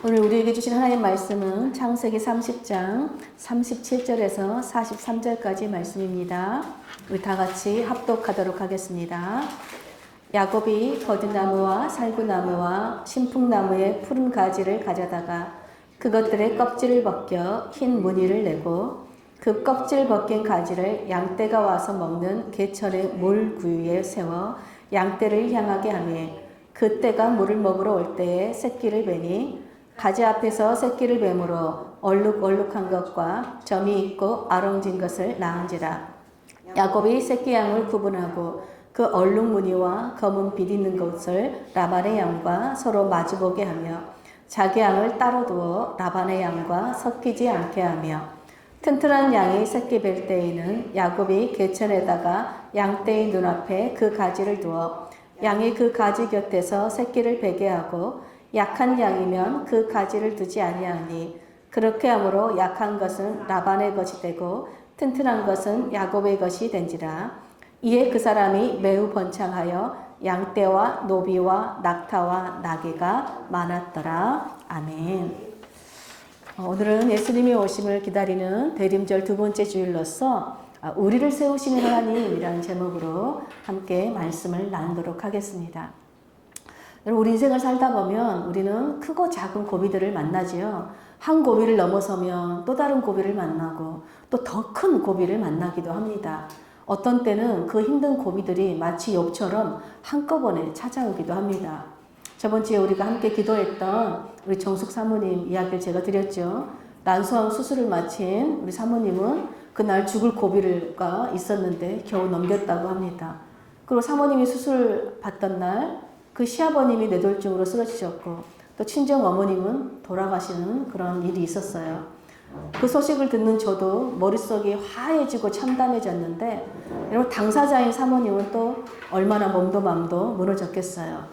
오늘 우리에게 주신 하나님 말씀은 창세기 30장 37절에서 43절까지 말씀입니다. 우리 다 같이 합독하도록 하겠습니다. 야곱이 버드나무와 살구나무와 신풍나무의 푸른 가지를 가져다가 그것들의 껍질을 벗겨 흰 무늬를 내고 그 껍질 벗긴 가지를 양떼가 와서 먹는 개천의 물구유에 세워 양떼를 향하게 하며 그 떼가 물을 먹으러 올 때에 새끼를 베니 가지 앞에서 새끼를 뱀으로 얼룩얼룩한 것과 점이 있고 아롱진 것을 낳은지라. 야곱이 새끼 양을 구분하고 그 얼룩 무늬와 검은 빛 있는 것을 라반의 양과 서로 마주보게 하며 자기 양을 따로 두어 라반의 양과 섞이지 않게 하며 튼튼한 양이 새끼 뵐 때에는 야곱이 개천에다가 양떼의 눈앞에 그 가지를 두어 양이 그 가지 곁에서 새끼를 베게 하고 약한 양이면 그 가지를 두지 아니하니 그렇게 함으로 약한 것은 라반의 것이 되고 튼튼한 것은 야곱의 것이 된지라. 이에 그 사람이 매우 번창하여 양떼와 노비와 낙타와 나귀가 많았더라. 아멘. 오늘은 예수님의 오심을 기다리는 대림절 두 번째 주일로서 우리를 세우시는 하나님이라는 제목으로 함께 말씀을 나누도록 하겠습니다. 우리 인생을 살다 보면 우리는 크고 작은 고비들을 만나지요. 한 고비를 넘어서면 또 다른 고비를 만나고 또 더 큰 고비를 만나기도 합니다. 어떤 때는 그 힘든 고비들이 마치 욥처럼 한꺼번에 찾아오기도 합니다. 저번 주에 우리가 함께 기도했던 우리 정숙 사모님 이야기를 제가 드렸죠. 난소암 수술을 마친 우리 사모님은 그날 죽을 고비가 있었는데 겨우 넘겼다고 합니다. 그리고 사모님이 수술 받던 날 그 시아버님이 뇌졸중으로 쓰러지셨고 또 친정 어머님은 돌아가시는 그런 일이 있었어요. 그 소식을 듣는 저도 머릿속이 화해지고 참담해졌는데 여러분 당사자인 사모님은 또 얼마나 몸도 마음도 무너졌겠어요.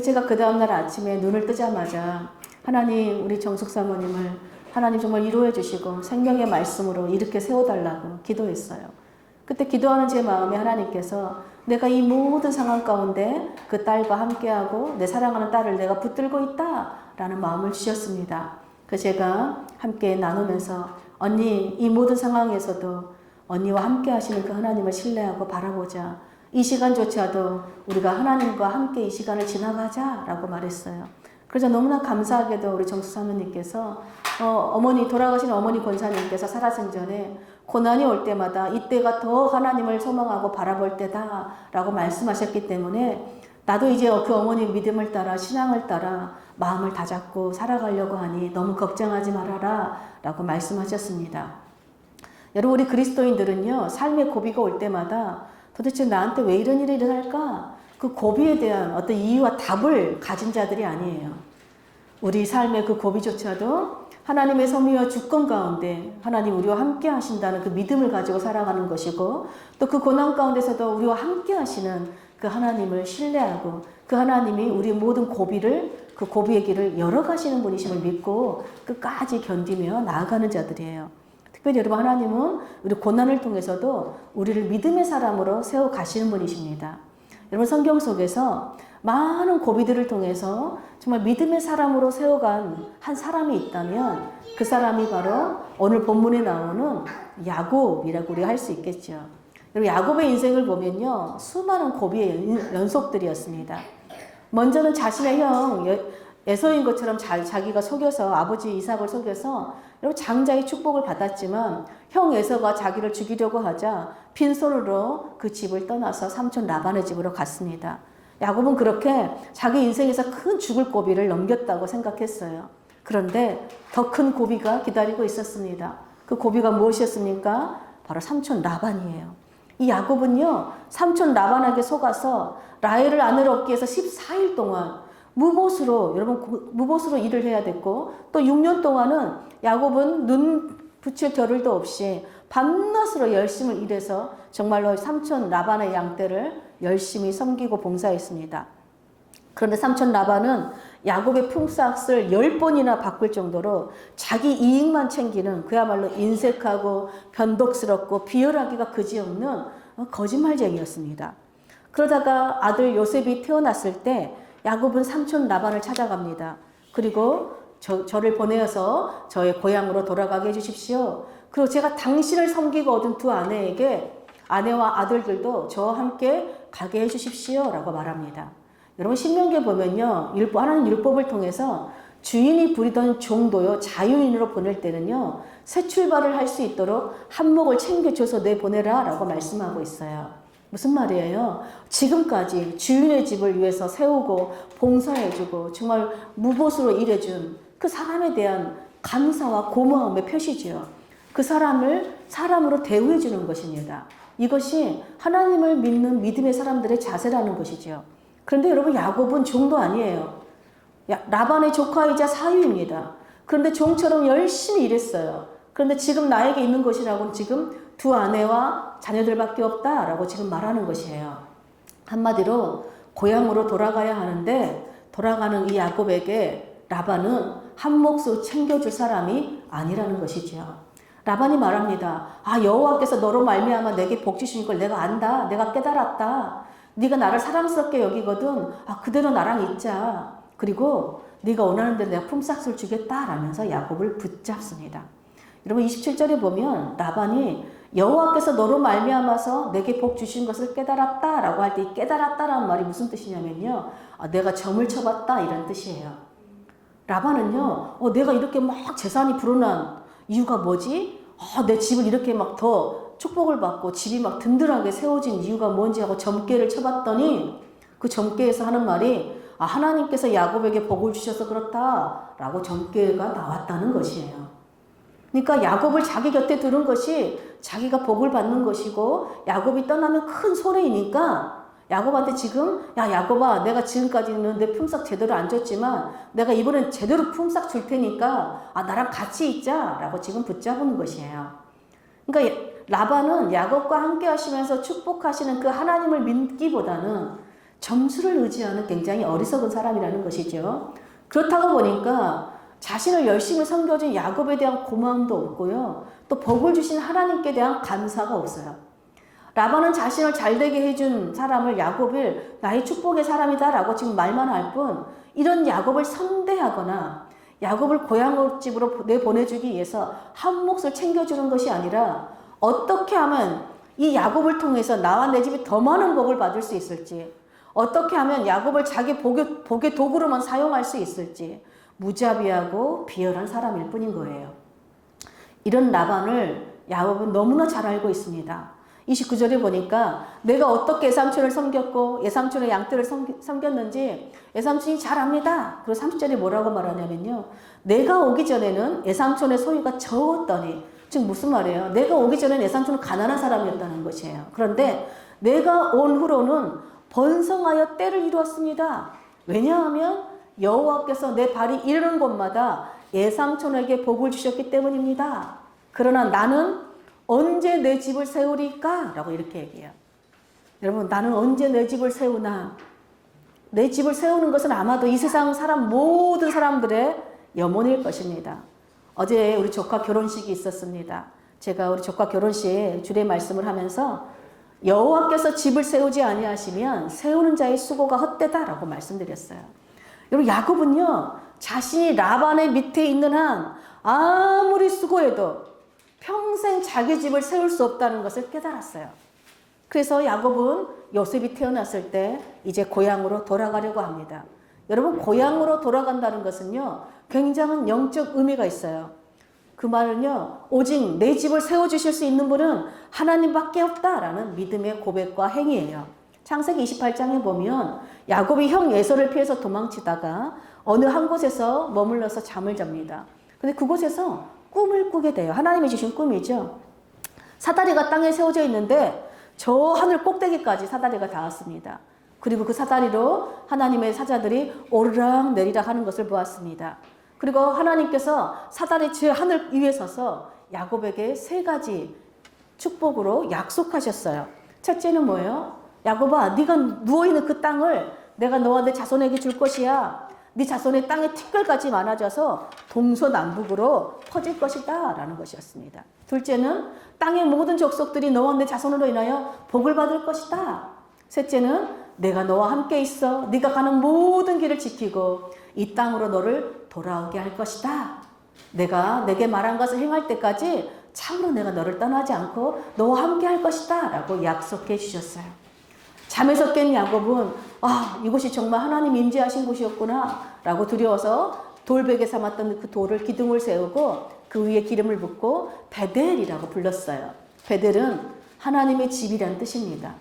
제가 그 다음날 아침에 눈을 뜨자마자 하나님 우리 정숙 사모님을 하나님 정말 위로해 주시고 생명의 말씀으로 이렇게 세워달라고 기도했어요. 그때 기도하는 제 마음에 하나님께서 내가 이 모든 상황 가운데 그 딸과 함께하고 내 사랑하는 딸을 내가 붙들고 있다라는 마음을 주셨습니다. 제가 함께 나누면서 언니 이 모든 상황에서도 언니와 함께 하시는 그 하나님을 신뢰하고 바라보자. 이 시간조차도 우리가 하나님과 함께 이 시간을 지나가자라고 말했어요. 그래서 너무나 감사하게도 우리 정수 사모님께서 돌아가신 어머니 권사님께서 살아생전에 고난이 올 때마다 이때가 더 하나님을 소망하고 바라볼 때다 라고 말씀하셨기 때문에 나도 이제 그 어머니 믿음을 따라 신앙을 따라 마음을 다잡고 살아가려고 하니 너무 걱정하지 말아라 라고 말씀하셨습니다. 여러분 우리 그리스도인들은요 삶의 고비가 올 때마다 도대체 나한테 왜 이런 일이 일어날까? 그 고비에 대한 어떤 이유와 답을 가진 자들이 아니에요. 우리 삶의 그 고비조차도 하나님의 섭리와 주권 가운데 하나님 우리와 함께 하신다는 그 믿음을 가지고 살아가는 것이고 또 그 고난 가운데서도 우리와 함께 하시는 그 하나님을 신뢰하고 그 하나님이 우리 모든 고비를 그 고비의 길을 열어가시는 분이심을 믿고 끝까지 견디며 나아가는 자들이에요. 특별히 여러분 하나님은 우리 고난을 통해서도 우리를 믿음의 사람으로 세워가시는 분이십니다. 여러분 성경 속에서 많은 고비들을 통해서 정말 믿음의 사람으로 세워간 한 사람이 있다면 그 사람이 바로 오늘 본문에 나오는 야곱이라고 우리가 할 수 있겠죠. 여러분 야곱의 인생을 보면요 수많은 고비의 연속들이었습니다. 먼저는 자신의 형 에서인 것처럼 자기가 속여서 아버지 이삭을 속여서 장자의 축복을 받았지만 형 에서가 자기를 죽이려고 하자 빈손으로 그 집을 떠나서 삼촌 라반의 집으로 갔습니다. 야곱은 그렇게 자기 인생에서 큰 죽을 고비를 넘겼다고 생각했어요. 그런데 더 큰 고비가 기다리고 있었습니다. 그 고비가 무엇이었습니까? 바로 삼촌 라반이에요. 이 야곱은요 삼촌 라반에게 속아서 라헬을 아내로 얻기 위해서 14일 동안 무보수로 일을 해야 됐고 또 6년 동안은 야곱은 눈 붙일 겨를도 없이 밤낮으로 열심히 일해서 정말로 삼촌 라반의 양떼를 열심히 섬기고 봉사했습니다. 그런데 삼촌 라반은 야곱의 품삯을 10번이나 바꿀 정도로 자기 이익만 챙기는 그야말로 인색하고 변덕스럽고 비열하기가 그지없는 거짓말쟁이였습니다. 그러다가 아들 요셉이 태어났을 때 야곱은 삼촌 라반을 찾아갑니다. 그리고 저를 보내어서 저의 고향으로 돌아가게 해주십시오. 그리고 제가 당신을 섬기고 얻은 두 아내에게 아내와 아들들도 저와 함께 가게 해주십시오 라고 말합니다. 여러분 신명기에 보면요, 하나님 율법을 통해서 주인이 부리던 종도요 자유인으로 보낼 때는요 새 출발을 할 수 있도록 한몫을 챙겨줘서 내보내라 라고 말씀하고 있어요. 무슨 말이에요? 지금까지 주인의 집을 위해서 세우고 봉사해주고 정말 무보수로 일해준 그 사람에 대한 감사와 고마움의 표시지요. 그 사람을 사람으로 대우해주는 것입니다. 이것이 하나님을 믿는 믿음의 사람들의 자세라는 것이죠. 그런데 여러분 야곱은 종도 아니에요. 라반의 조카이자 사위입니다. 그런데 종처럼 열심히 일했어요. 그런데 지금 나에게 있는 것이라고는 지금 두 아내와 자녀들밖에 없다라고 지금 말하는 것이에요. 한마디로 고향으로 돌아가야 하는데 돌아가는 이 야곱에게 라반은 한 몫을 챙겨줄 사람이 아니라는 것이죠. 라반이 말합니다. 여호와께서 너로 말미암아 내게 복 주신 걸 내가 안다. 내가 깨달았다. 네가 나를 사랑스럽게 여기거든. 그대로 나랑 있자. 그리고 네가 원하는 대로 내가 품삯을 주겠다라면서 야곱을 붙잡습니다. 여러분 27절에 보면 라반이 여호와께서 너로 말미암아서 내게 복 주신 것을 깨달았다라고 할 때 이 깨달았다라는 말이 무슨 뜻이냐면요. 내가 점을 쳐봤다 이런 뜻이에요. 라반은요. 내가 이렇게 막 재산이 불어난 이유가 뭐지? 내 집을 이렇게 막 더 축복을 받고 집이 막 든든하게 세워진 이유가 뭔지 하고 점괘를 쳐봤더니 그 점괘에서 하는 말이 하나님께서 야곱에게 복을 주셔서 그렇다라고 점괘가 나왔다는 것이에요. 그러니까 야곱을 자기 곁에 두는 것이 자기가 복을 받는 것이고 야곱이 떠나면 큰 손해이니까 야곱한테 지금 야곱아 내가 지금까지는 내 품삯 제대로 안 줬지만 내가 이번엔 제대로 품삯 줄 테니까 나랑 같이 있자 라고 지금 붙잡은 것이에요. 그러니까 라반은 야곱과 함께 하시면서 축복하시는 그 하나님을 믿기보다는 점수를 의지하는 굉장히 어리석은 사람이라는 것이죠. 그렇다고 보니까 자신을 열심히 섬겨준 야곱에 대한 고마움도 없고요. 또 복을 주신 하나님께 대한 감사가 없어요. 라반은 자신을 잘되게 해준 사람을 야곱을 나의 축복의 사람이다 라고 지금 말만 할 뿐 이런 야곱을 선대하거나 야곱을 고향집으로 내보내주기 위해서 한 몫을 챙겨주는 것이 아니라 어떻게 하면 이 야곱을 통해서 나와 내 집이 더 많은 복을 받을 수 있을지 어떻게 하면 야곱을 자기 복의 도구로만 사용할 수 있을지 무자비하고 비열한 사람일 뿐인 거예요. 이런 라반을 야곱은 너무나 잘 알고 있습니다. 29절에 보니까 내가 어떻게 예삼촌을 섬겼고 예삼촌의 양떼를 섬겼는지 예삼촌이 잘 압니다. 그리고 30절에 뭐라고 말하냐면요. 내가 오기 전에는 예삼촌의 소유가 적었더니 즉 무슨 말이에요? 내가 오기 전에는 예삼촌은 가난한 사람이었다는 것이에요. 그런데 내가 온 후로는 번성하여 때를 이루었습니다. 왜냐하면 여호와께서 내 발이 이르는 곳마다 예삼촌에게 복을 주셨기 때문입니다. 그러나 나는 언제 내 집을 세우리까? 라고 이렇게 얘기해요. 여러분 나는 언제 내 집을 세우나? 내 집을 세우는 것은 아마도 이 세상 모든 사람들의 염원일 것입니다. 어제 우리 조카 결혼식이 있었습니다. 제가 우리 조카 결혼식 주례 말씀을 하면서 여호와께서 집을 세우지 아니하시면 세우는 자의 수고가 헛되다라고 말씀드렸어요. 여러분 야곱은요 자신이 라반의 밑에 있는 한 아무리 수고해도 평생 자기 집을 세울 수 없다는 것을 깨달았어요. 그래서 야곱은 요셉이 태어났을 때 이제 고향으로 돌아가려고 합니다. 여러분 고향으로 돌아간다는 것은요 굉장한 영적 의미가 있어요. 그 말은요 오직 내 집을 세워주실 수 있는 분은 하나님밖에 없다라는 믿음의 고백과 행위예요. 창세기 28장에 보면 야곱이 형 에서를 피해서 도망치다가 어느 한 곳에서 머물러서 잠을 잡니다. 근데 그곳에서 꿈을 꾸게 돼요. 하나님이 주신 꿈이죠. 사다리가 땅에 세워져 있는데 저 하늘 꼭대기까지 사다리가 닿았습니다. 그리고 그 사다리로 하나님의 사자들이 오르락 내리락 하는 것을 보았습니다. 그리고 하나님께서 사다리 제 하늘 위에 서서 야곱에게 3가지 축복으로 약속하셨어요. 첫째는 뭐예요? 야곱아, 네가 누워있는 그 땅을 내가 너와 내 자손에게 줄 것이야. 네 자손의 땅의 티끌같이 많아져서 동서남북으로 퍼질 것이다 라는 것이었습니다. 둘째는 땅의 모든 족속들이 너와 내 자손으로 인하여 복을 받을 것이다. 셋째는 내가 너와 함께 있어 네가 가는 모든 길을 지키고 이 땅으로 너를 돌아오게 할 것이다. 내가 내게 말한 것을 행할 때까지 참으로 내가 너를 떠나지 않고 너와 함께 할 것이다 라고 약속해 주셨어요. 잠에서 깬 야곱은 이곳이 정말 하나님 임재하신 곳이었구나 라고 두려워서 돌베개 삼았던 그 돌을 기둥을 세우고 그 위에 기름을 붓고 베델이라고 불렀어요. 베델은 하나님의 집이란 뜻입니다.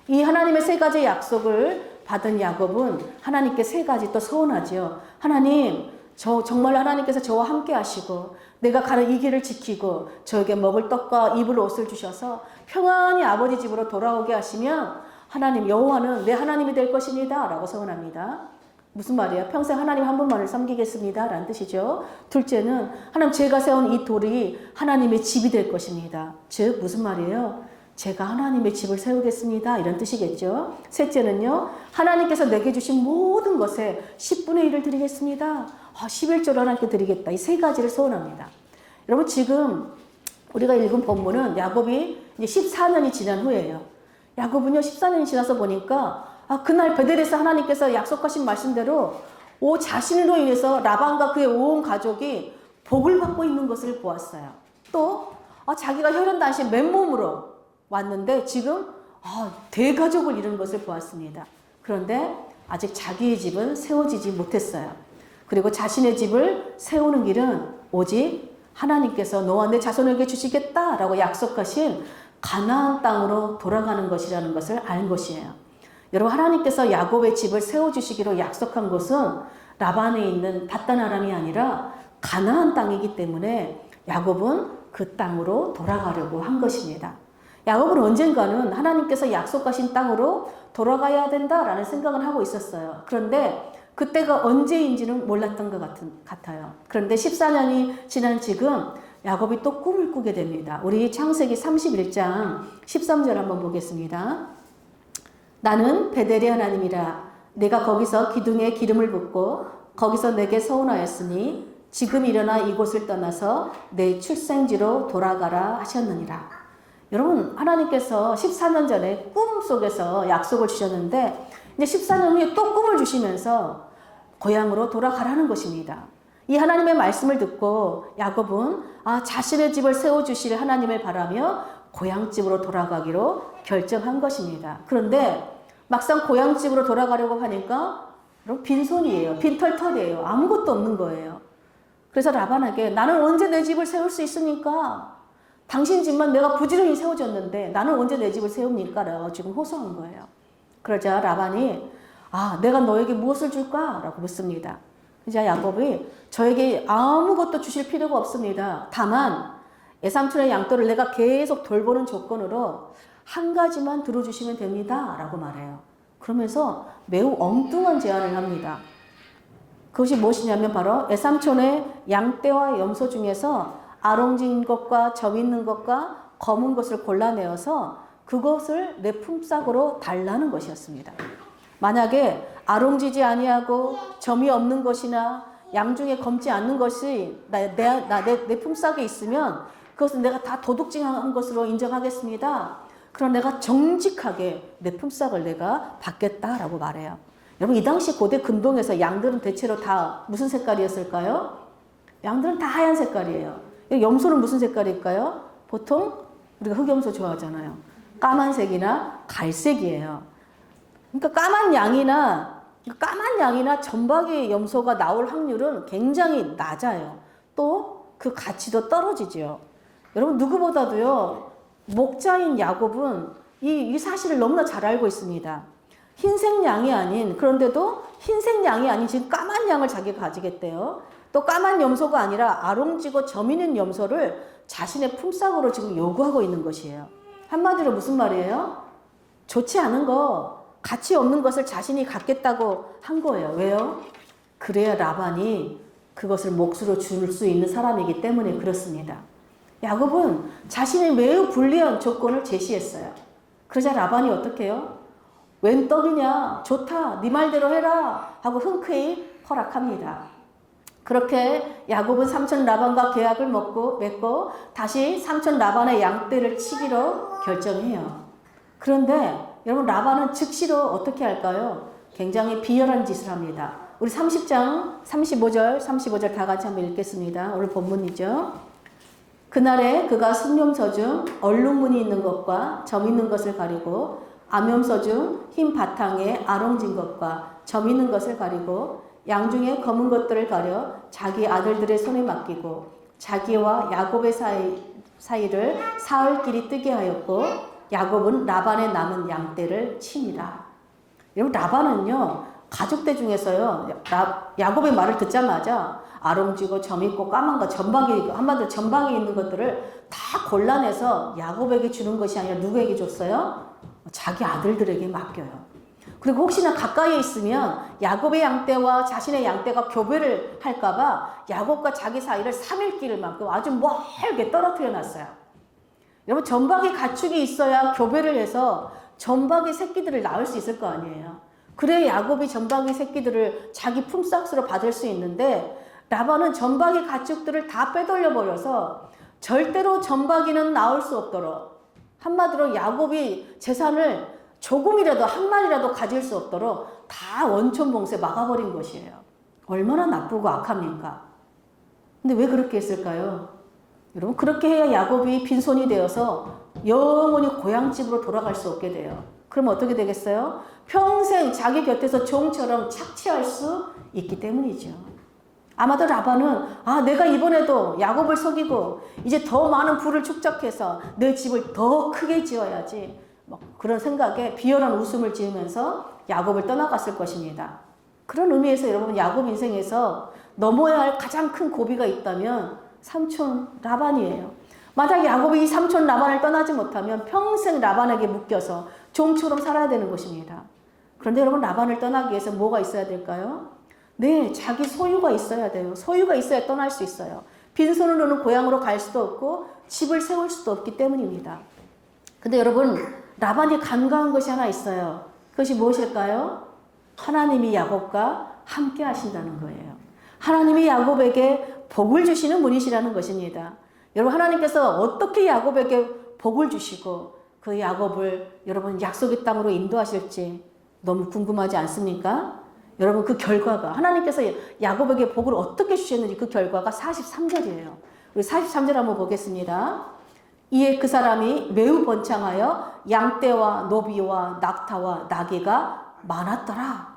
이 하나님의 세 가지 약속을 받은 야곱은 하나님께 세 가지 또 서원하지요. 하나님, 정말 하나님께서 저와 함께 하시고 내가 가는 이 길을 지키고 저에게 먹을 떡과 입을 옷을 주셔서 평안히 아버지 집으로 돌아오게 하시면 하나님 여호와는 내 하나님이 될 것입니다 라고 서원합니다. 무슨 말이에요? 평생 하나님 한 분만을 섬기겠습니다 라는 뜻이죠. 둘째는 하나님 제가 세운 이 돌이 하나님의 집이 될 것입니다. 즉 무슨 말이에요? 제가 하나님의 집을 세우겠습니다 이런 뜻이겠죠. 셋째는요, 하나님께서 내게 주신 모든 것에 10분의 1을 드리겠습니다. 11조를 하나님께 드리겠다. 이 세 가지를 소원합니다. 여러분 지금 우리가 읽은 본문은 야곱이 이제 14년이 지난 후에요. 야곱은요 14년이 지나서 보니까 그날 베델에서 하나님께서 약속하신 말씀대로 자신으로 인해서 라반과 그의 온 가족이 복을 받고 있는 것을 보았어요. 또 자기가 혈연단신 맨몸으로 왔는데 지금 대가족을 이룬 것을 보았습니다. 그런데 아직 자기의 집은 세워지지 못했어요. 그리고 자신의 집을 세우는 길은 오직 하나님께서 너와 내 자손에게 주시겠다라고 약속하신 가나안 땅으로 돌아가는 것이라는 것을 알 것이에요. 여러분 하나님께서 야곱의 집을 세워주시기로 약속한 곳은 라반에 있는 밧단 아람이 아니라 가나안 땅이기 때문에 야곱은 그 땅으로 돌아가려고 한 것입니다. 야곱은 언젠가는 하나님께서 약속하신 땅으로 돌아가야 된다라는 생각을 하고 있었어요. 그런데 그때가 언제인지는 몰랐던 것 같아요. 그런데 14년이 지난 지금 야곱이 또 꿈을 꾸게 됩니다. 우리 창세기 31장 13절 한번 보겠습니다. 나는 베델의 하나님이라. 내가 거기서 기둥에 기름을 붓고 거기서 내게 서원하였으니 지금 일어나 이곳을 떠나서 내 출생지로 돌아가라 하셨느니라. 여러분 하나님께서 14년 전에 꿈속에서 약속을 주셨는데 이제 14년 후에 또 꿈을 주시면서 고향으로 돌아가라는 것입니다. 이 하나님의 말씀을 듣고 야곱은 자신의 집을 세워주실 하나님을 바라며 고향집으로 돌아가기로 결정한 것입니다. 그런데 막상 고향집으로 돌아가려고 하니까 빈손이에요. 빈털털이에요. 아무것도 없는 거예요. 그래서 라반에게 나는 언제 내 집을 세울 수 있습니까? 당신 집만 내가 부지런히 세워줬는데 나는 언제 내 집을 세웁니까? 라고 지금 호소한 거예요. 그러자 라반이 내가 너에게 무엇을 줄까? 라고 묻습니다. 이제 야곱이 저에게 아무것도 주실 필요가 없습니다. 다만 애삼촌의 양떼를 내가 계속 돌보는 조건으로 한 가지만 들어주시면 됩니다. 라고 말해요. 그러면서 매우 엉뚱한 제안을 합니다. 그것이 무엇이냐면 바로 애삼촌의 양떼와 염소 중에서 아롱진 것과 점 있는 것과 검은 것을 골라내어서 그것을 내 품삯으로 달라는 것이었습니다. 만약에 아롱지지 아니하고 점이 없는 것이나 양 중에 검지 않는 것이 내 품삯에 있으면 그것은 내가 다 도둑질한 것으로 인정하겠습니다. 그럼 내가 정직하게 내 품삯을 내가 받겠다라고 말해요. 여러분 이 당시 고대 근동에서 양들은 대체로 다 무슨 색깔이었을까요? 양들은 다 하얀 색깔이에요. 염소는 무슨 색깔일까요? 보통 우리가 흑염소 좋아하잖아요. 까만색이나 갈색이에요. 그러니까 까만 양이나 점박이 염소가 나올 확률은 굉장히 낮아요. 또 그 가치도 떨어지죠. 여러분 누구보다도요 목자인 야곱은 이 사실을 너무나 잘 알고 있습니다. 흰색 양이 아닌, 그런데도 흰색 양이 아닌 지금 까만 양을 자기가 가지겠대요. 또 까만 염소가 아니라 아롱지고 점 있는 염소를 자신의 품삯으로 지금 요구하고 있는 것이에요. 한마디로 무슨 말이에요? 좋지 않은 거, 가치 없는 것을 자신이 갖겠다고 한 거예요. 왜요? 그래야 라반이 그것을 몫으로 줄 수 있는 사람이기 때문에 그렇습니다. 야곱은 자신의 매우 불리한 조건을 제시했어요. 그러자 라반이 어떻게 해요? 웬 떡이냐? 좋다. 네 말대로 해라. 하고 흔쾌히 허락합니다. 그렇게 야곱은 삼촌 라반과 계약을 맺고 다시 삼촌 라반의 양떼를 치기로 결정해요. 그런데 여러분 라반은 즉시로 어떻게 할까요? 굉장히 비열한 짓을 합니다. 우리 30장 35절 다 같이 한번 읽겠습니다. 오늘 본문이죠. 그날에 그가 순념서 중 얼룩무늬 있는 것과 점 있는 것을 가리고 암염소 중 흰 바탕에 아롱진 것과 점 있는 것을 가리고 양 중에 검은 것들을 가려 자기 아들들의 손에 맡기고 자기와 야곱의 사이를 사흘길이 뜨게 하였고 야곱은 라반의 남은 양떼를 치니라. 여러분 라반은요 가족대 중에서요 야곱의 말을 듣자마자 아롱지고 점 있고 까만 거 전방에 한마디로 전방에 있는 것들을 다 골라내서 야곱에게 주는 것이 아니라 누구에게 줬어요? 자기 아들들에게 맡겨요. 그리고 혹시나 가까이에 있으면 야곱의 양떼와 자신의 양떼가 교배를 할까봐 야곱과 자기 사이를 3일길을 만큼 아주 멀게 떨어뜨려 놨어요. 여러분 전방에 가축이 있어야 교배를 해서 전방의 새끼들을 낳을 수 있을 거 아니에요. 그래야 야곱이 전방의 새끼들을 자기 품삯으로 받을 수 있는데 라반은 전방의 가축들을 다 빼돌려 버려서 절대로 전방이는 나올 수 없도록 한마디로 야곱이 재산을 조금이라도 한 마리라도 가질 수 없도록 다 원촌 봉쇄 막아버린 것이에요. 얼마나 나쁘고 악합니까? 근데 왜 그렇게 했을까요? 여러분 그렇게 해야 야곱이 빈손이 되어서 영원히 고향집으로 돌아갈 수 없게 돼요. 그럼 어떻게 되겠어요? 평생 자기 곁에서 종처럼 착취할 수 있기 때문이죠. 아마도 라반은 내가 이번에도 야곱을 속이고 이제 더 많은 부를 축적해서 내 집을 더 크게 지어야지 그런 생각에 비열한 웃음을 지으면서 야곱을 떠나갔을 것입니다. 그런 의미에서 여러분 야곱 인생에서 넘어야 할 가장 큰 고비가 있다면 삼촌 라반이에요. 만약 야곱이 이 삼촌 라반을 떠나지 못하면 평생 라반에게 묶여서 종처럼 살아야 되는 것입니다. 그런데 여러분 라반을 떠나기 위해서 뭐가 있어야 될까요? 네, 자기 소유가 있어야 돼요. 소유가 있어야 떠날 수 있어요. 빈손으로는 고향으로 갈 수도 없고 집을 세울 수도 없기 때문입니다. 근데 여러분 라반이 간과한 것이 하나 있어요. 그것이 무엇일까요? 하나님이 야곱과 함께 하신다는 거예요. 하나님이 야곱에게 복을 주시는 분이시라는 것입니다. 여러분 하나님께서 어떻게 야곱에게 복을 주시고 그 야곱을 여러분 약속의 땅으로 인도하실지 너무 궁금하지 않습니까? 여러분 그 결과가 하나님께서 야곱에게 복을 어떻게 주셨는지 그 결과가 43절이에요. 우리 43절 한번 보겠습니다. 이에 그 사람이 매우 번창하여 양떼와 노비와 낙타와 나귀가 많았더라.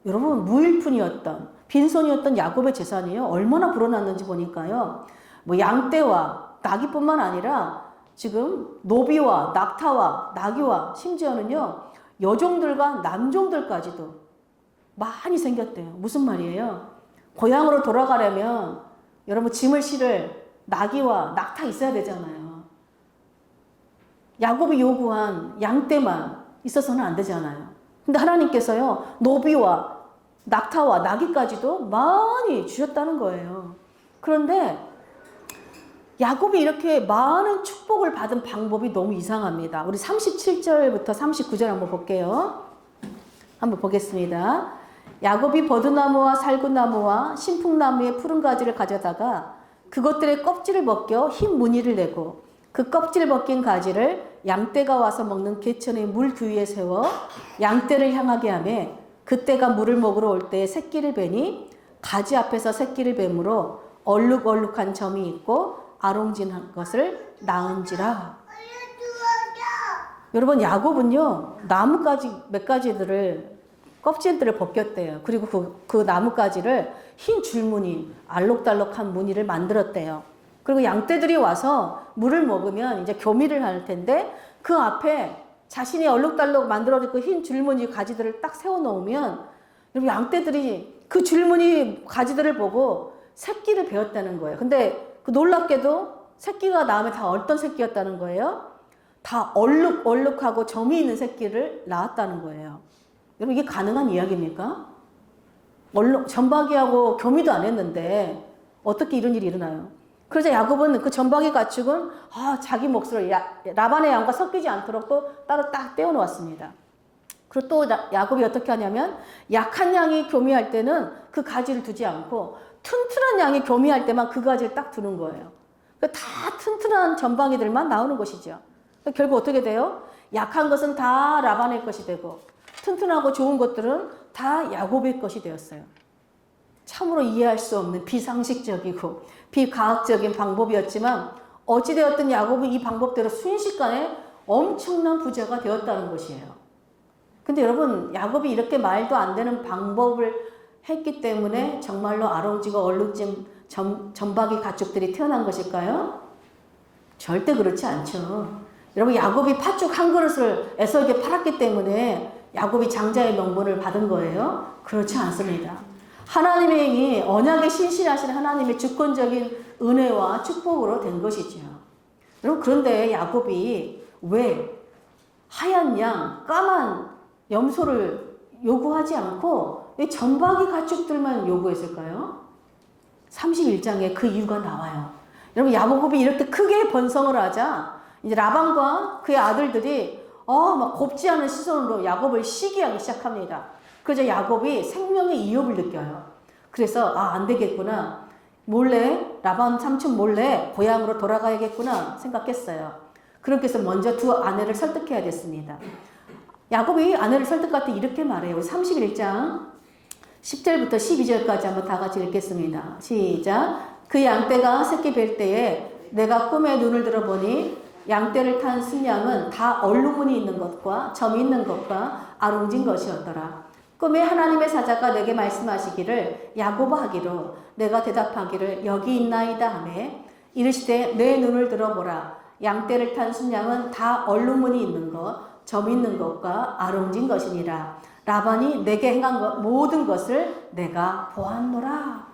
여러분 무일푼이었던 빈손이었던 야곱의 재산이요 얼마나 불어났는지 보니까요. 양떼와 나귀뿐만 아니라 지금 노비와 낙타와 나귀와 심지어는요 여종들과 남종들까지도 많이 생겼대요. 무슨 말이에요? 고향으로 돌아가려면 여러분 짐을 실을 나귀와 낙타 있어야 되잖아요. 야곱이 요구한 양떼만 있어서는 안 되잖아요. 근데 하나님께서요 노비와 낙타와 나귀까지도 많이 주셨다는 거예요. 그런데 야곱이 이렇게 많은 축복을 받은 방법이 너무 이상합니다. 우리 37절부터 39절 한번 볼게요. 한번 보겠습니다. 야곱이 버드나무와 살구나무와 신풍나무의 푸른 가지를 가져다가 그것들의 껍질을 벗겨 흰 무늬를 내고 그 껍질 벗긴 가지를 양떼가 와서 먹는 개천의 물 그 위에 세워 양떼를 향하게 하며 그때가 물을 먹으러 올 때에 새끼를 베니 가지 앞에서 새끼를 뱀으로 얼룩얼룩한 점이 있고 아롱진한 것을 낳은지라. 여러분 야곱은요 나뭇가지 몇 가지들을 껍질들을 벗겼대요. 그리고 그 나뭇가지를 흰 줄무늬 알록달록한 무늬를 만들었대요. 그리고 양떼들이 와서 물을 먹으면 이제 교미를 할 텐데 그 앞에 자신이 얼룩달룩 만들어진 그 흰 줄무늬 가지들을 딱 세워놓으면 여러분 양떼들이 그 줄무늬 가지들을 보고 새끼를 베었다는 거예요. 근데 그 놀랍게도 새끼가 낳으면 다 어떤 새끼였다는 거예요? 다 얼룩얼룩하고 점이 있는 새끼를 낳았다는 거예요. 여러분 이게 가능한 이야기입니까? 전박이하고 교미도 안 했는데 어떻게 이런 일이 일어나요? 그래서 야곱은 그 전박이 가축은 자기 몫으로 라반의 양과 섞이지 않도록 또 따로 딱 떼어놓았습니다. 그리고 또 야곱이 어떻게 하냐면 약한 양이 교미할 때는 그 가지를 두지 않고 튼튼한 양이 교미할 때만 그 가지를 딱 두는 거예요. 다 튼튼한 전방이들만 나오는 것이죠. 결국 어떻게 돼요? 약한 것은 다 라반의 것이 되고 튼튼하고 좋은 것들은 다 야곱의 것이 되었어요. 참으로 이해할 수 없는 비상식적이고 비과학적인 방법이었지만 어찌되었든 야곱은 이 방법대로 순식간에 엄청난 부자가 되었다는 것이에요. 근데 여러분, 야곱이 이렇게 말도 안 되는 방법을 했기 때문에 정말로 아롱지고 얼룩진 점박이 가축들이 태어난 것일까요? 절대 그렇지 않죠. 여러분, 야곱이 팥죽 한 그릇을 에서에게 팔았기 때문에 야곱이 장자의 명분을 받은 거예요? 그렇지 않습니다. 하나님의 언약에 신실하신 하나님의 주권적인 은혜와 축복으로 된 것이죠. 여러분, 그런데 야곱이 왜 하얀 양, 까만 염소를 요구하지 않고 왜 점박이 가축들만 요구했을까요? 31장에 그 이유가 나와요. 여러분, 야곱이 이렇게 크게 번성을 하자 이제 라반과 그의 아들들이 막 곱지 않은 시선으로 야곱을 시기하기 시작합니다. 그래서 야곱이 생명의 이욕을 느껴요. 그래서 안 되겠구나. 몰래 라반 삼촌 몰래 고향으로 돌아가야겠구나 생각했어요. 그렇게 해서 먼저 두 아내를 설득해야 됐습니다. 야곱이 아내를 설득할 때 이렇게 말해요. 31장 10절부터 12절까지 한번 다 같이 읽겠습니다. 시작. 그 양떼가 새끼 뵐 때에 내가 꿈에 눈을 들어보니 양떼를 탄 순양은 다 얼룩무늬 있는 것과 점이 있는 것과 아롱진 것이었더라. 꿈에 하나님의 사자가 내게 말씀하시기를 야곱아 하기로 내가 대답하기를 여기 있나이다 하매 이르시되 내 눈을 들어보라. 양떼를 탄 순양은 다 얼룩무늬 있는 것, 점 있는 것과 아롱진 것이니라. 라반이 내게 행한 모든 것을 내가 보았노라.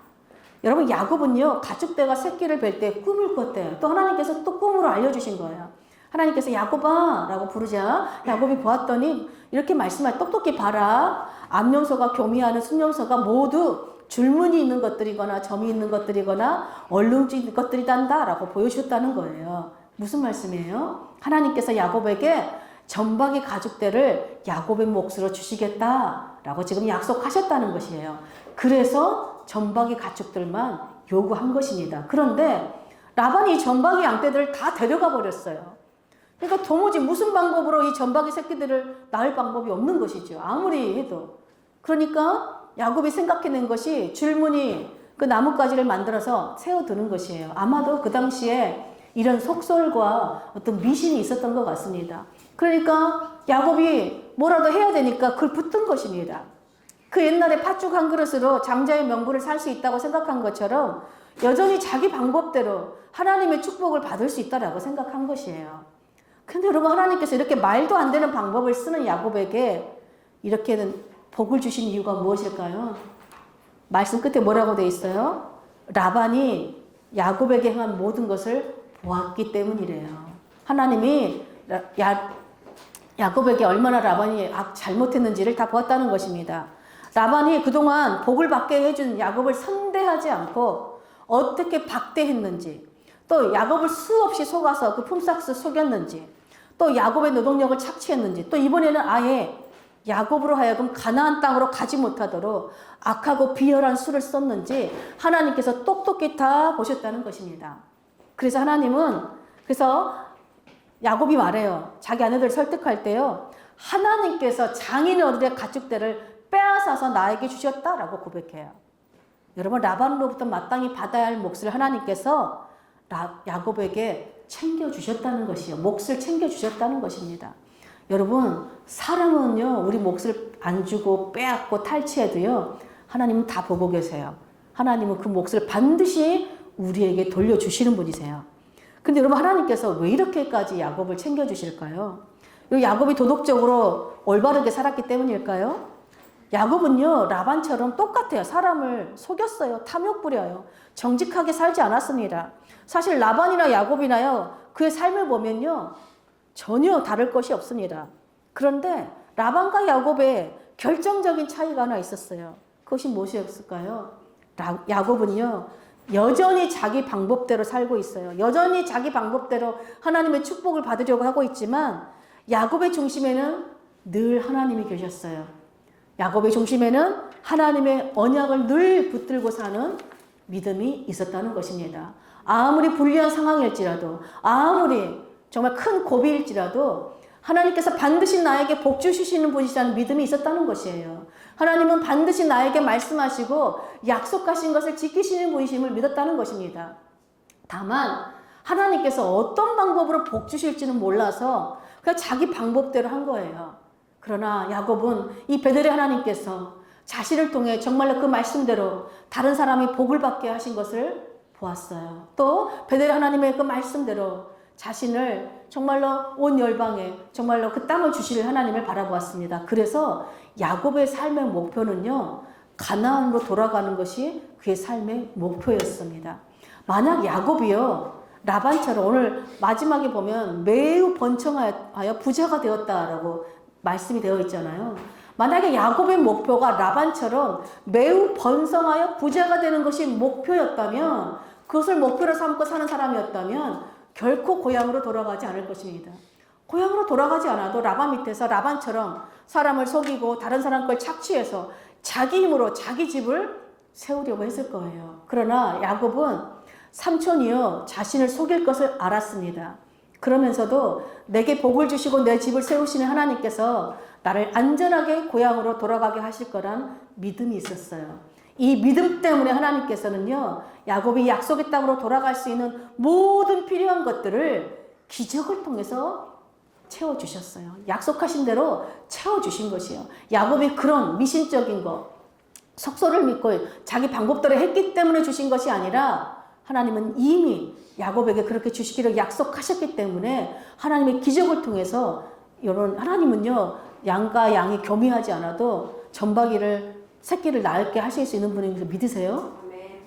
여러분, 야곱은요, 가축대가 새끼를 뵐 때 꿈을 꿨대요. 또 하나님께서 또 꿈으로 알려주신 거예요. 하나님께서 야곱아 라고 부르자 야곱이 보았더니 이렇게 말씀할 똑똑히 봐라. 암염소가 교미하는 순염소가 모두 줄무늬 있는 것들이거나 점이 있는 것들이거나 얼룩진 것들이단다 라고 보여주셨다는 거예요. 무슨 말씀이에요? 하나님께서 야곱에게 점박이 가죽대를 야곱의 몫으로 주시겠다라고 지금 약속하셨다는 것이에요. 그래서 점박이 가축들만 요구한 것입니다. 그런데 라반이 점박이 양떼들을 다 데려가 버렸어요. 그러니까 도무지 무슨 방법으로 이 점박이 새끼들을 낳을 방법이 없는 것이죠. 아무리 해도. 그러니까 야곱이 생각해낸 것이 줄무늬 그 나뭇가지를 만들어서 세워두는 것이에요. 아마도 그 당시에 이런 속설과 어떤 미신이 있었던 것 같습니다. 그러니까 야곱이 뭐라도 해야 되니까 그걸 붙든 것입니다. 그 옛날에 팥죽 한 그릇으로 장자의 명분을 살 수 있다고 생각한 것처럼 여전히 자기 방법대로 하나님의 축복을 받을 수 있다라고 생각한 것이에요. 근데 여러분, 하나님께서 이렇게 말도 안 되는 방법을 쓰는 야곱에게 이렇게는 복을 주신 이유가 무엇일까요? 말씀 끝에 뭐라고 돼 있어요? 라반이 야곱에게 행한 모든 것을 보았기 때문이래요. 하나님이 야곱에게 얼마나 라반이 잘못했는지를 다 보았다는 것입니다. 라반이 그동안 복을 받게 해준 야곱을 선대하지 않고 어떻게 박대했는지, 또 야곱을 수없이 속아서 그 품삯을 속였는지, 또 야곱의 노동력을 착취했는지, 또 이번에는 아예 야곱으로 하여금 가나안 땅으로 가지 못하도록 악하고 비열한 수를 썼는지 하나님께서 똑똑히 다 보셨다는 것입니다. 그래서 하나님은 야곱이 말해요. 자기 아내들 설득할 때요. 하나님께서 장인어른의 가축대를 빼앗아서 나에게 주셨다라고 고백해요. 여러분, 라반으로부터 마땅히 받아야 할 몫을 하나님께서 야곱에게 챙겨주셨다는 것이요. 몫을 챙겨주셨다는 것입니다. 여러분, 사람은요, 우리 몫을 안 주고 빼앗고 탈취해도요, 하나님은 다 보고 계세요. 하나님은 그 몫을 반드시 우리에게 돌려주시는 분이세요. 근데 여러분, 하나님께서 왜 이렇게까지 야곱을 챙겨주실까요? 야곱이 도덕적으로 올바르게 살았기 때문일까요? 야곱은요, 라반처럼 똑같아요. 사람을 속였어요. 탐욕 부려요. 정직하게 살지 않았습니다. 사실 라반이나 야곱이나요, 그의 삶을 보면요, 전혀 다를 것이 없습니다. 그런데 라반과 야곱의 결정적인 차이가 하나 있었어요. 그것이 무엇이었을까요? 야곱은요, 여전히 자기 방법대로 살고 있어요. 여전히 자기 방법대로 하나님의 축복을 받으려고 하고 있지만 야곱의 중심에는 늘 하나님이 계셨어요. 야곱의 중심에는 하나님의 언약을 늘 붙들고 사는 믿음이 있었다는 것입니다. 아무리 불리한 상황일지라도, 아무리 정말 큰 고비일지라도 하나님께서 반드시 나에게 복 주시는 분이시라는 믿음이 있었다는 것이에요. 하나님은 반드시 나에게 말씀하시고 약속하신 것을 지키시는 분이심을 믿었다는 것입니다. 다만 하나님께서 어떤 방법으로 복 주실지는 몰라서 그냥 자기 방법대로 한 거예요. 그러나 야곱은 이 베델의 하나님께서 자신을 통해 정말로 그 말씀대로 다른 사람이 복을 받게 하신 것을 보았어요. 또 베델의 하나님의 그 말씀대로 자신을 정말로 온 열방에 정말로 그 땅을 주실 하나님을 바라보았습니다. 그래서 야곱의 삶의 목표는요, 가나안으로 돌아가는 것이 그의 삶의 목표였습니다. 만약 야곱이요, 라반처럼 오늘 마지막에 보면 매우 번창하여 부자가 되었다라고 말씀이 되어 있잖아요. 만약에 야곱의 목표가 라반처럼 매우 번성하여 부자가 되는 것이 목표였다면, 그것을 목표로 삼고 사는 사람이었다면 결코 고향으로 돌아가지 않을 것입니다. 고향으로 돌아가지 않아도 라반 밑에서 라반처럼 사람을 속이고 다른 사람 걸 착취해서 자기 힘으로 자기 집을 세우려고 했을 거예요. 그러나 야곱은 삼촌이요, 자신을 속일 것을 알았습니다. 그러면서도 내게 복을 주시고 내 집을 세우시는 하나님께서 나를 안전하게 고향으로 돌아가게 하실 거란 믿음이 있었어요. 이 믿음 때문에 하나님께서는요, 야곱이 약속의 땅으로 돌아갈 수 있는 모든 필요한 것들을 기적을 통해서 채워주셨어요. 약속하신 대로 채워주신 것이에요. 야곱이 그런 미신적인 것, 속소를 믿고 자기 방법대로 했기 때문에 주신 것이 아니라 하나님은 이미 야곱에게 그렇게 주시기를 약속하셨기 때문에 하나님의 기적을 통해서, 여러분, 하나님은요, 양과 양이 교미하지 않아도 전박이를 새끼를 낳게 하실 수 있는 분인 줄 믿으세요? 네.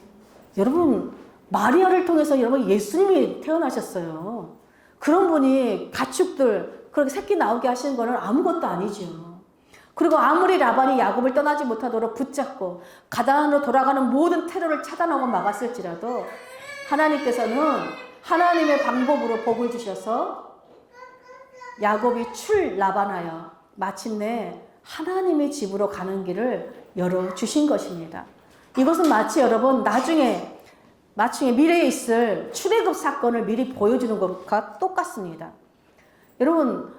여러분, 마리아를 통해서 여러분 예수님이 태어나셨어요. 그런 분이 가축들 그렇게 새끼 나오게 하시는 거는 아무것도 아니죠. 그리고 아무리 라반이 야곱을 떠나지 못하도록 붙잡고 가나안으로 돌아가는 모든 테러를 차단하고 막았을지라도 하나님께서는 하나님의 방법으로 복을 주셔서 야곱이 출라반하여 마침내 하나님의 집으로 가는 길을 열어주신 것입니다. 이것은 마치 여러분 나중에 미래에 있을 출애굽 사건을 미리 보여주는 것과 똑같습니다. 여러분,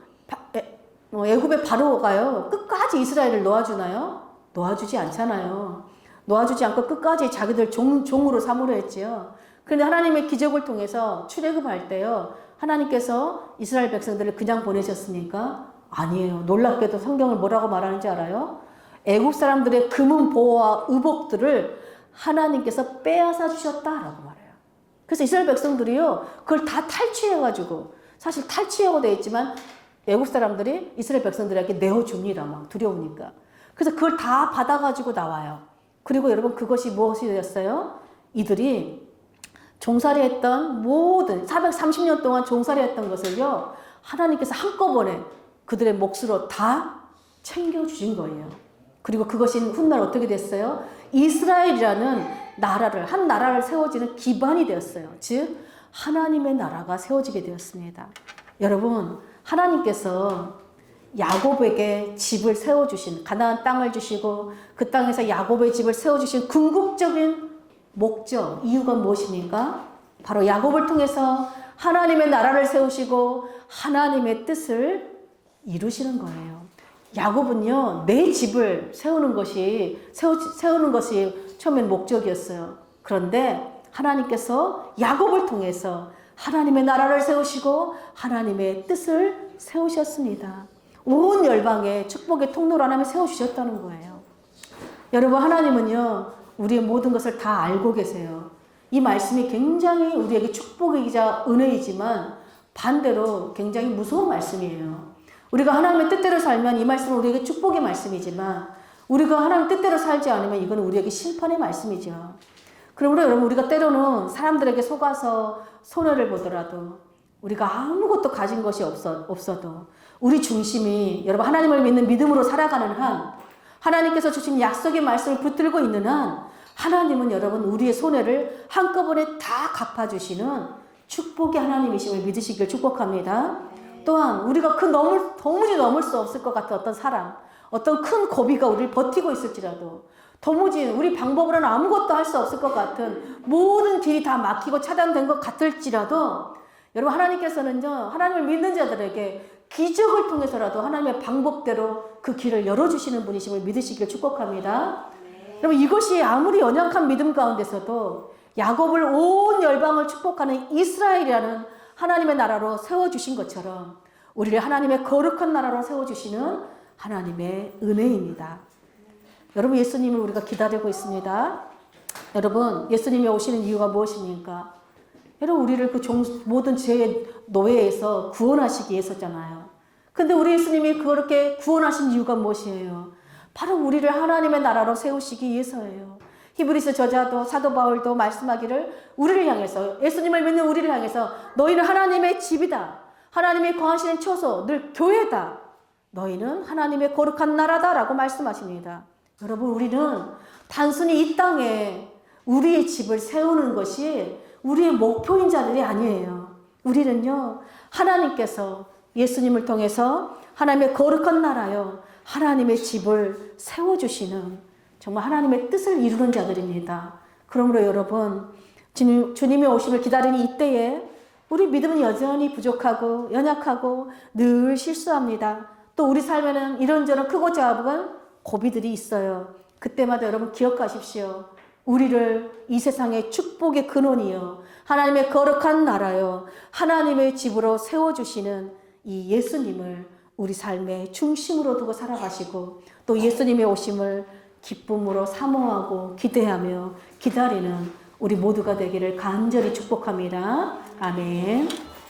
애굽의 바로가요, 끝까지 이스라엘을 놓아주나요? 놓아주지 않잖아요. 놓아주지 않고 끝까지 자기들 종으로 삼으려 했지요. 그런데 하나님의 기적을 통해서 출애굽할 때요, 하나님께서 이스라엘 백성들을 그냥 보내셨습니까? 아니에요. 놀랍게도 성경을 뭐라고 말하는지 알아요? 애국 사람들의 금은 보호와 의복들을 하나님께서 빼앗아 주셨다라고 말해요. 그래서 이스라엘 백성들이요, 그걸 다 탈취해가지고, 사실 탈취하고 되어 있지만 애국 사람들이 이스라엘 백성들에게 내어줍니다. 막 두려우니까. 그래서 그걸 다 받아가지고 나와요. 그리고 여러분, 그것이 무엇이 되었어요? 이들이 종살이했던 모든 430년 동안 종살이했던 것을요, 하나님께서 한꺼번에 그들의 몫으로 다 챙겨주신 거예요. 그리고 그것이 훗날 어떻게 됐어요? 이스라엘이라는 나라를, 한 나라를 세워지는 기반이 되었어요. 즉 하나님의 나라가 세워지게 되었습니다. 여러분, 하나님께서 야곱에게 집을 세워주신, 가나안 땅을 주시고 그 땅에서 야곱의 집을 세워주신 궁극적인 목적, 이유가 무엇입니까? 바로 야곱을 통해서 하나님의 나라를 세우시고 하나님의 뜻을 이루시는 거예요. 야곱은요, 내 집을 세우는 것이 처음엔 목적이었어요. 그런데 하나님께서 야곱을 통해서 하나님의 나라를 세우시고 하나님의 뜻을 세우셨습니다. 온 열방에 축복의 통로를 하나님이 세워주셨다는 거예요. 여러분, 하나님은요, 우리의 모든 것을 다 알고 계세요. 이 말씀이 굉장히 우리에게 축복이자 은혜이지만 반대로 굉장히 무서운 말씀이에요. 우리가 하나님의 뜻대로 살면 이 말씀은 우리에게 축복의 말씀이지만 우리가 하나님 뜻대로 살지 않으면 이건 우리에게 심판의 말씀이죠. 그러므로 여러분, 우리가 때로는 사람들에게 속아서 손해를 보더라도 우리가 아무것도 가진 것이 없어도 우리 중심이 여러분 하나님을 믿는 믿음으로 살아가는 한, 하나님께서 주신 약속의 말씀을 붙들고 있는 한, 하나님은 여러분 우리의 손해를 한꺼번에 다 갚아주시는 축복의 하나님이심을 믿으시길 축복합니다. 또한 우리가 도무지 넘을 수 없을 것 같은 어떤 사람, 어떤 큰 고비가 우리를 버티고 있을지라도, 도무지 우리 방법으로는 아무것도 할 수 없을 것 같은 모든 길이 다 막히고 차단된 것 같을지라도, 여러분 하나님께서는요, 하나님을 믿는 자들에게 기적을 통해서라도 하나님의 방법대로 그 길을 열어주시는 분이심을 믿으시기를 축복합니다. 여러분, 이것이 아무리 연약한 믿음 가운데서도 야곱을 온 열방을 축복하는 이스라엘이라는 하나님의 나라로 세워주신 것처럼 우리를 하나님의 거룩한 나라로 세워주시는 하나님의 은혜입니다. 여러분, 예수님을 우리가 기다리고 있습니다. 여러분, 예수님이 오시는 이유가 무엇입니까? 여러분, 우리를 그 모든 죄의 노예에서 구원하시기 위해서잖아요. 근데 우리 예수님이 그렇게 구원하신 이유가 무엇이에요? 바로 우리를 하나님의 나라로 세우시기 위해서예요. 히브리서 저자도 사도 바울도 말씀하기를 우리를 향해서, 예수님을 믿는 우리를 향해서 너희는 하나님의 집이다. 하나님이 거하시는 처소, 늘 교회다. 너희는 하나님의 거룩한 나라다 라고 말씀하십니다. 여러분, 우리는 단순히 이 땅에 우리의 집을 세우는 것이 우리의 목표인 자들이 아니에요. 우리는요, 하나님께서 예수님을 통해서 하나님의 거룩한 나라요, 하나님의 집을 세워주시는 정말 하나님의 뜻을 이루는 자들입니다. 그러므로 여러분, 주님의 오심을 기다리는 이때에 우리 믿음은 여전히 부족하고 연약하고 늘 실수합니다. 또 우리 삶에는 이런저런 크고 작은 고비들이 있어요. 그때마다 여러분 기억하십시오. 우리를 이 세상의 축복의 근원이요, 하나님의 거룩한 나라요, 하나님의 집으로 세워주시는 이 예수님을 우리 삶의 중심으로 두고 살아가시고 또 예수님의 오심을 기쁨으로 사모하고 기대하며 기다리는 우리 모두가 되기를 간절히 축복합니다. 아멘.